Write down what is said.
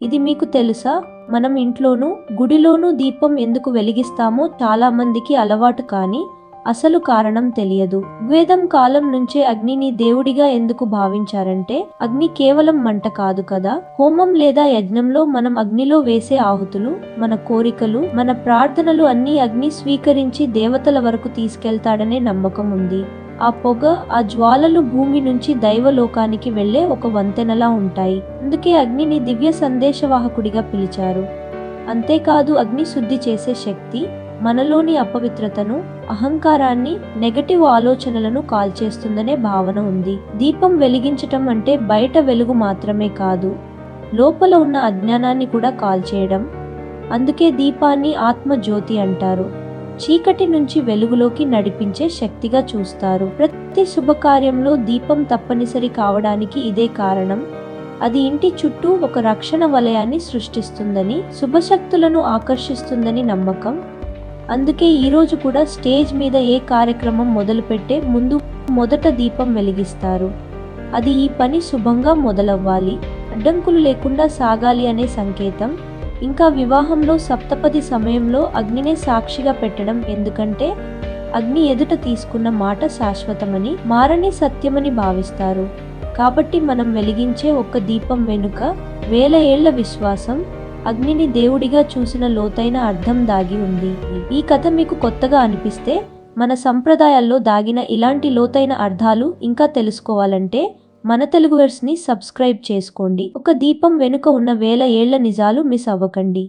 ఇది మీకు తెలుసా? మనం ఇంట్లోనూ గుడిలోనూ దీపం ఎందుకు వెలిగిస్తామో చాలా మందికి అలవాటు కానీ అసలు కారణం తెలియదు. వేదం కాలం నుంచే అగ్నిని దేవుడిగా ఎందుకు భావించారంటే అగ్ని కేవలం మంట కాదు కదా. హోమం లేదా యజ్ఞంలో మనం అగ్నిలో వేసే ఆహుతులు, మన కోరికలు, మన ప్రార్థనలు అన్నీ అగ్ని స్వీకరించి దేవతల వరకు తీసుకెళ్తాడనే నమ్మకం ఉంది. ఆ పొగ, ఆ జ్వాలలు భూమి నుంచి దైవలోకానికి వెళ్లే ఒక వంతెనలా ఉంటాయి. అందుకే అగ్నిని దివ్య సందేశవాహకుడిగా పిలిచారు. అంతేకాదు అగ్ని శుద్ధి చేసే శక్తి మనలోని అపవిత్రతను, అహంకారాన్ని, నెగటివ్ ఆలోచనలను కాల్చేస్తుందనే భావన ఉంది. దీపం వెలిగించటం అంటే బయట వెలుగు మాత్రమే కాదు, లోపల ఉన్న అజ్ఞానాన్ని కూడా కాల్చేయడం. అందుకే దీపాన్ని ఆత్మజ్యోతి అంటారు. చీకటి నుంచి వెలుగులోకి నడిపించే శక్తిగా చూస్తారు. ప్రతి శుభకార్యంలో దీపం తప్పనిసరి కావడానికి ఇదే కారణం. అది ఇంటి చుట్టూ ఒక రక్షణ వలయాన్ని సృష్టిస్తుందని, శుభశక్తులను ఆకర్షిస్తుందని నమ్మకం. అందుకే ఈరోజు కూడా స్టేజ్ మీద ఏ కార్యక్రమం మొదలుపెట్టే ముందు మొదట దీపం వెలిగిస్తారు. అది ఈ పని శుభంగా మొదలవ్వాలి, అడ్డంకులు లేకుండా సాగాలి అనే సంకేతం. ఇంకా వివాహంలో సప్తపది సమయంలో అగ్నినే సాక్షిగా పెట్టడం, ఎందుకంటే అగ్ని ఎదుట తీసుకున్న మాట శాశ్వతమని, మారని సత్యమని భావిస్తారు. కాబట్టి మనం వెలిగించే ఒక్క దీపం వెనుక వేల ఏళ్ల విశ్వాసం, అగ్నిని దేవుడిగా చూసిన లోతైన అర్థం దాగి ఉంది. ఈ కథ మీకు కొత్తగా అనిపిస్తే, మన సంప్రదాయాల్లో దాగిన ఇలాంటి లోతైన అర్థాలు ఇంకా తెలుసుకోవాలంటే మన తెలుగు వెర్స్ని సబ్స్క్రైబ్ చేసుకోండి. ఒక దీపం వెనుక ఉన్న వేల ఏళ్ల నిజాలు మిస్ అవ్వకండి.